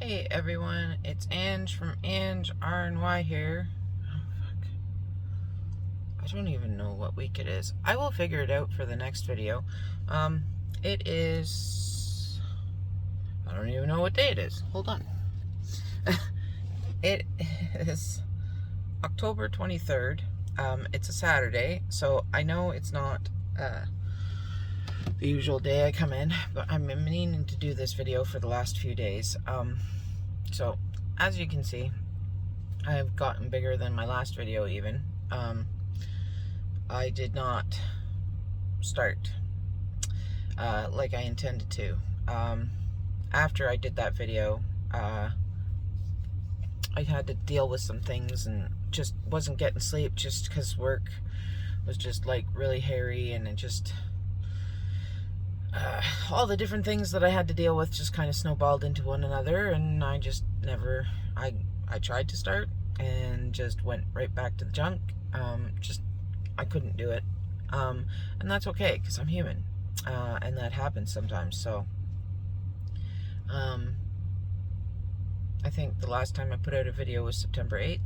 Hey everyone, it's Ange from Ange R&Y here. Oh fuck. I don't even know what week it is. I will figure it out for the next video. It is... I don't even know what day it is. Hold on. It is October 23rd. It's a Saturday, so I know it's not the usual day I come in, but I'm meaning to do this video for the last few days. So, as you can see, I've gotten bigger than my last video even. I did not start like I intended to. After I did that video, I had to deal with some things and just wasn't getting sleep just because work was just like really hairy, and it just... all the different things that I had to deal with just kind of snowballed into one another, and I just never... I tried to start and just went right back to the junk. I couldn't do it. And that's okay, because I'm human. And that happens sometimes, so... I think the last time I put out a video was September 8th.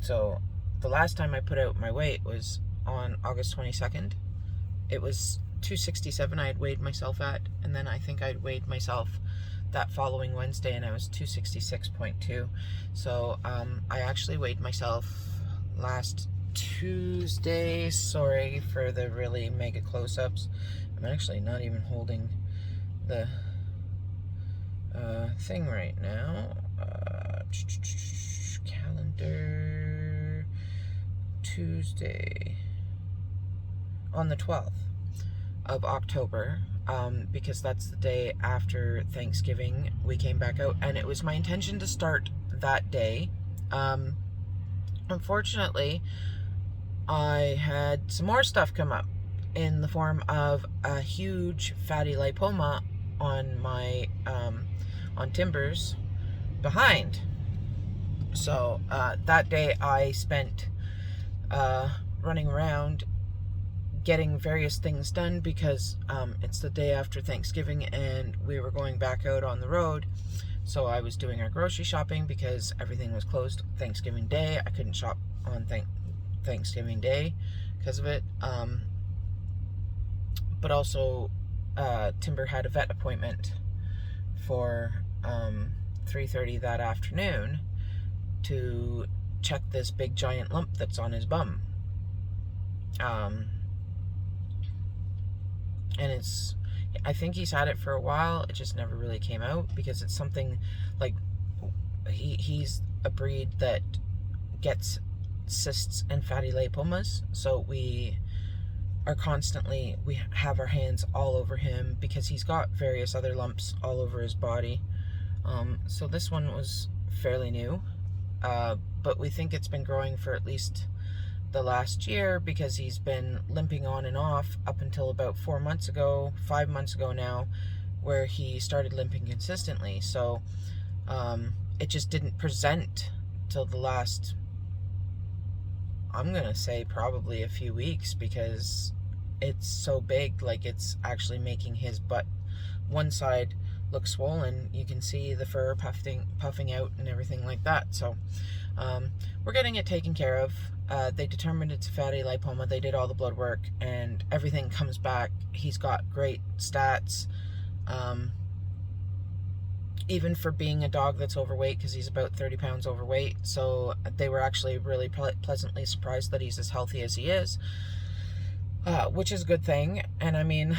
So, the last time I put out my weight was on August 22nd. It was 267 I had weighed myself at, and then I think I'd weighed myself that following Wednesday, and I was 266.2. So I actually weighed myself last Tuesday. Sorry for the really mega close-ups. I'm actually not even holding the thing right now. Calendar Tuesday on the 12th of October, because that's the day after Thanksgiving we came back out, and it was my intention to start that day. Unfortunately, I had some more stuff come up in the form of a huge fatty lipoma on my on Timbers behind. So that day I spent running around getting various things done, because it's the day after Thanksgiving and we were going back out on the road. So I was doing our grocery shopping because everything was closed Thanksgiving Day. I couldn't shop on Thanksgiving Day because of it. But also Timber had a vet appointment for 3:30 that afternoon to check this big giant lump that's on his bum. And it's, I think he's had it for a while. It just never really came out because it's something like, he's a breed that gets cysts and fatty lipomas. So we have our hands all over him because he's got various other lumps all over his body. So this one was fairly new, but we think it's been growing for at least the last year, because he's been limping on and off up until about 5 months ago now, where he started limping consistently. So it just didn't present till the last, I'm gonna say probably a few weeks, because it's so big. Like, it's actually making his butt, one side, look swollen. You can see the fur puffing out and everything like that. So we're getting it taken care of. They determined it's a fatty lipoma. They did all the blood work and everything comes back. He's got great stats, even for being a dog that's overweight, because he's about 30 pounds overweight. So they were actually really pleasantly surprised that he's as healthy as he is, which is a good thing. And I mean,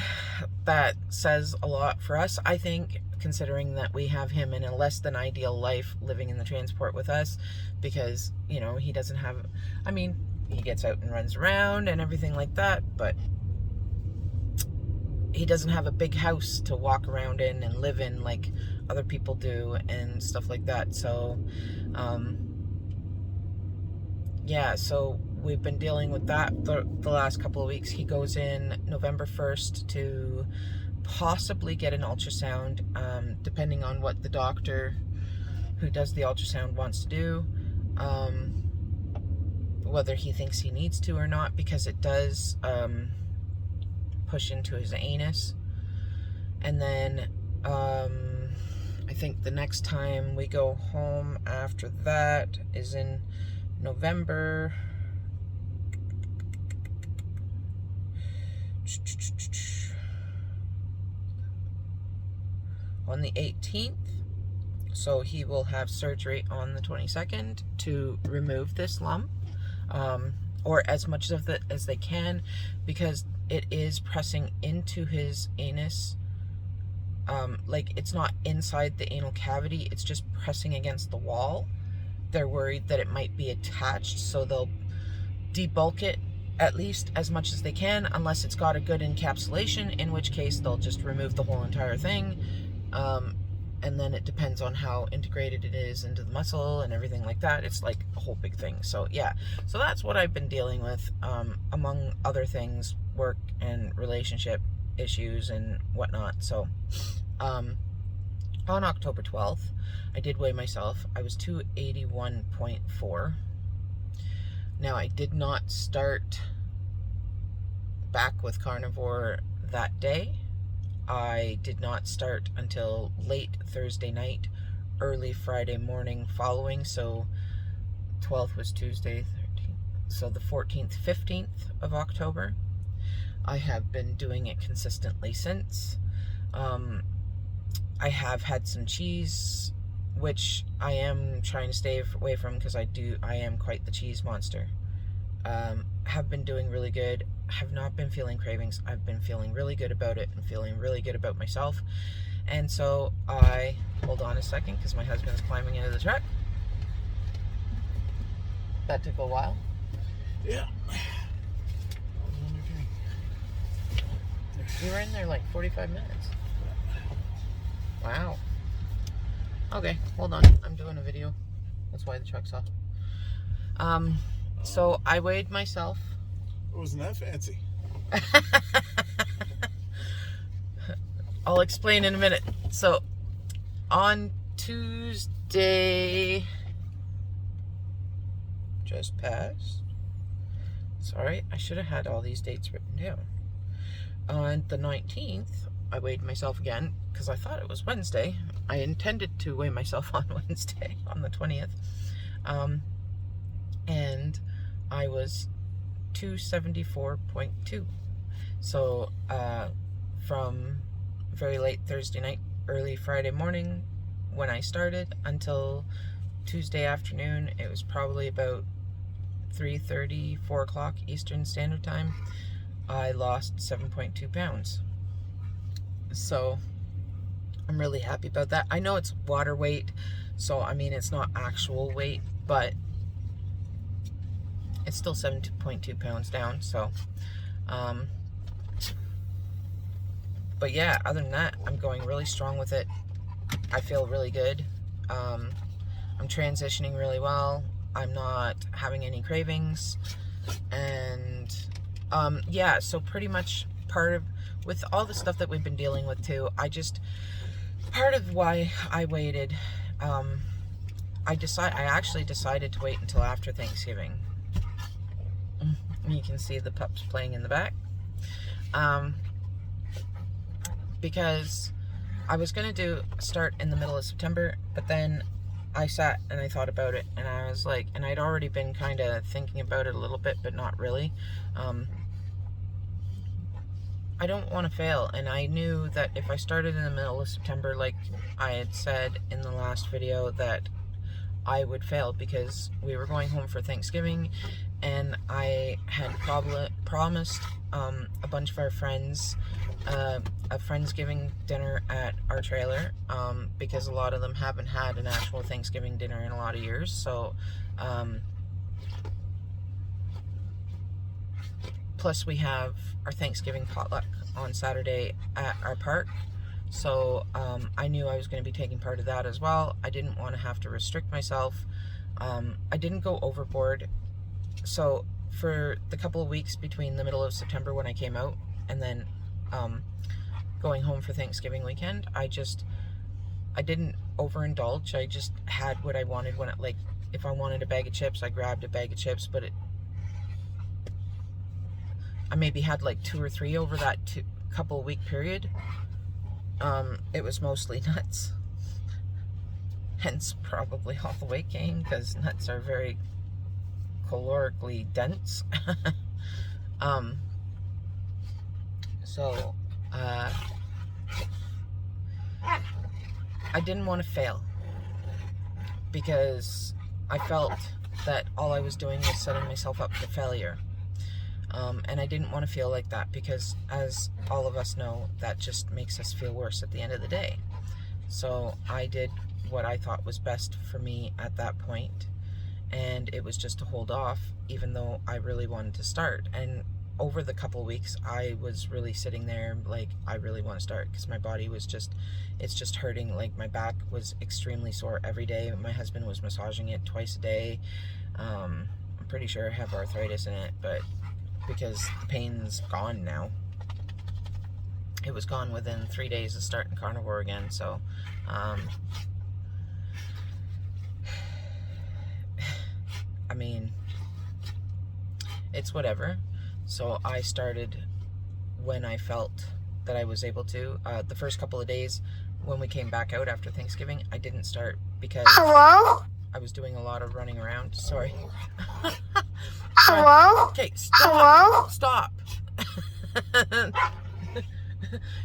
that says a lot for us, I think, considering that we have him in a less than ideal life living in the transport with us, because, you know, he doesn't have, I mean, he gets out and runs around and everything like that, but he doesn't have a big house to walk around in and live in like other people do and stuff like that. So yeah, so we've been dealing with that the last couple of weeks. He goes in November 1st to possibly get an ultrasound, depending on what the doctor who does the ultrasound wants to do, whether he thinks he needs to or not, because it does push into his anus. And then I think the next time we go home after that is in November. On the 18th. So he will have surgery on the 22nd to remove this lump, or as much of it as they can, because it is pressing into his anus. Like, it's not inside the anal cavity, it's just pressing against the wall. They're worried that it might be attached, so they'll debulk it at least as much as they can, unless it's got a good encapsulation, in which case they'll just remove the whole entire thing. And then it depends on how integrated it is into the muscle and everything like that. It's like a whole big thing. So yeah, so that's what I've been dealing with, among other things, work and relationship issues and whatnot. So on October 12th, I did weigh myself. I was 281.4. Now, I did not start back with carnivore that day. I did not start until late Thursday night, early Friday morning following. So 12th was Tuesday, 13th. So the 14th, 15th of October. I have been doing it consistently since. I have had some cheese, which I am trying to stay away from because I am quite the cheese monster. Have been doing really good. Have not been feeling cravings. I've been feeling really good about it and feeling really good about myself. And so hold on a second because my husband's climbing into the truck. That took a while. Yeah. You were in there like 45 minutes. Wow. Okay, hold on. I'm doing a video. That's why the truck's off. So I weighed myself. It wasn't that fancy. I'll explain in a minute. So on Tuesday, just passed. Sorry, I should have had all these dates written down. On the 19th, I weighed myself again because I thought it was Wednesday. I intended to weigh myself on Wednesday, on the 20th. And I was 274.2. So from very late Thursday night, early Friday morning when I started until Tuesday afternoon, it was probably about 3:30, 4 o'clock Eastern Standard Time, I lost 7.2 pounds. So I'm really happy about that. I know it's water weight, so I mean it's not actual weight, but it's still 7.2 pounds down. So but yeah, other than that, I'm going really strong with it. I feel really good. I'm transitioning really well. I'm not having any cravings. And yeah, so pretty much with all the stuff that we've been dealing with too, part of why I waited, I actually decided to wait until after Thanksgiving. You can see the pups playing in the back. Because I was going to start in the middle of September, but then I sat and I thought about it, and I was like, and I'd already been kind of thinking about it a little bit, but not really. I don't want to fail, and I knew that if I started in the middle of September, like I had said in the last video, that I would fail because we were going home for Thanksgiving, and I had promised a bunch of our friends a Friendsgiving dinner at our trailer, because a lot of them haven't had an actual Thanksgiving dinner in a lot of years. So plus we have our Thanksgiving potluck on Saturday at our park. So I knew I was going to be taking part of that as well. I didn't want to have to restrict myself. I didn't go overboard. So for the couple of weeks between the middle of September when I came out and then going home for Thanksgiving weekend, I didn't overindulge. I just had what I wanted like if I wanted a bag of chips, I grabbed a bag of chips, but I maybe had like 2 or 3 over that couple week period. it was mostly nuts. Hence probably all the weight gain, because nuts are very calorically dense. So I didn't want to fail, because I felt that all I was doing was setting myself up for failure. And I didn't want to feel like that, because as all of us know, that just makes us feel worse at the end of the day. So I did what I thought was best for me at that point, and it was just to hold off, even though I really wanted to start. And over the couple weeks, I was really sitting there like, I really want to start, because my body was just, it's just hurting. Like, my back was extremely sore every day. My husband was massaging it twice a day. I'm pretty sure I have arthritis in it, but because the pain's gone now. It was gone within 3 days of starting carnivore again, so I mean, it's whatever. So I started when I felt that I was able to. The first couple of days when we came back out after Thanksgiving, I didn't start because Hello? I was doing a lot of running around. Sorry. Hello? Okay, stop. Hello? Stop.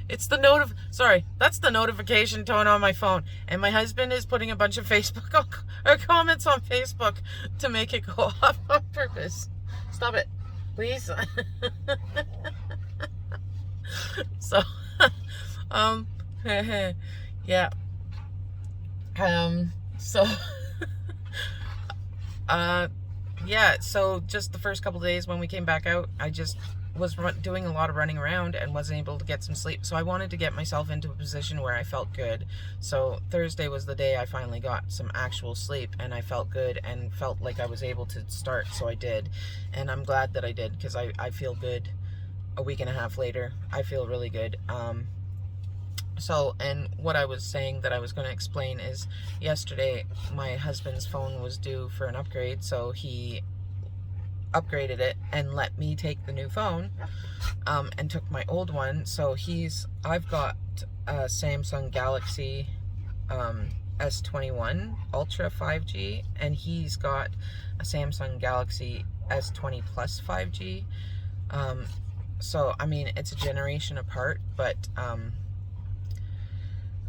It's the sorry, that's the notification tone on my phone, and my husband is putting a bunch of Facebook or comments on Facebook to make it go off on purpose. Stop it, please. So, yeah. So, yeah, so just the first couple of days when we came back out, I just was doing a lot of running around and wasn't able to get some sleep. So I wanted to get myself into a position where I felt good. So Thursday was the day I finally got some actual sleep, and I felt good and felt like I was able to start. So I did. And I'm glad that I did, because I feel good a week and a half later. I feel really good. So, and what I was saying that I was going to explain is, yesterday my husband's phone was due for an upgrade, so he upgraded it and let me take the new phone, and took my old one. So I've got a Samsung Galaxy S21 Ultra 5G, and he's got a Samsung Galaxy S20 Plus 5G. So I mean, it's a generation apart, but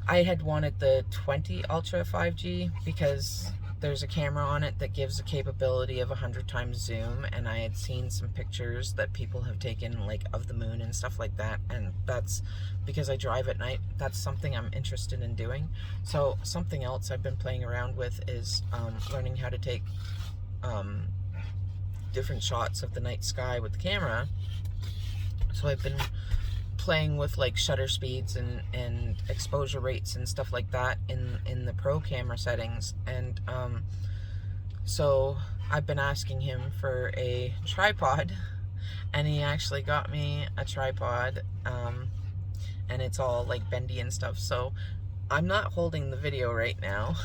I had wanted the 20 Ultra 5G because there's a camera on it that gives a capability of 100 times zoom, and I had seen some pictures that people have taken, like, of the moon and stuff like that, and that's because I drive at night. That's something I'm interested in doing. So something else I've been playing around with is learning how to take different shots of the night sky with the camera. So I've been playing with, like, shutter speeds and exposure rates and stuff like that in the pro camera settings. And so I've been asking him for a tripod, and he actually got me a tripod, and it's all like bendy and stuff. So I'm not holding the video right now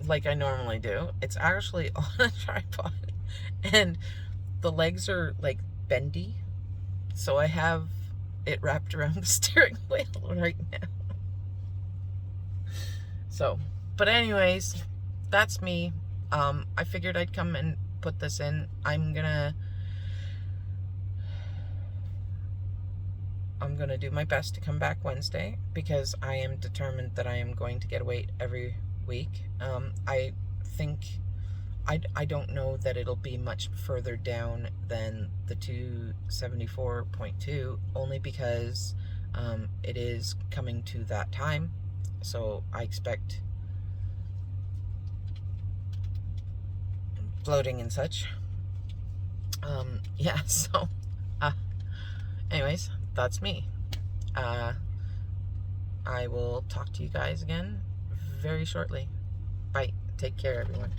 like I normally do. It's actually on a tripod, and the legs are like bendy. So I have it wrapped around the steering wheel right now. So, but anyways, that's me. I figured I'd come and put this in. I'm gonna do my best to come back Wednesday, because I am determined that I am going to get a weight every week. I think I don't know that it'll be much further down than the 274.2, only because it is coming to that time. So I expect bloating and such. Yeah, so anyways, that's me. I will talk to you guys again very shortly. Bye. Take care, everyone.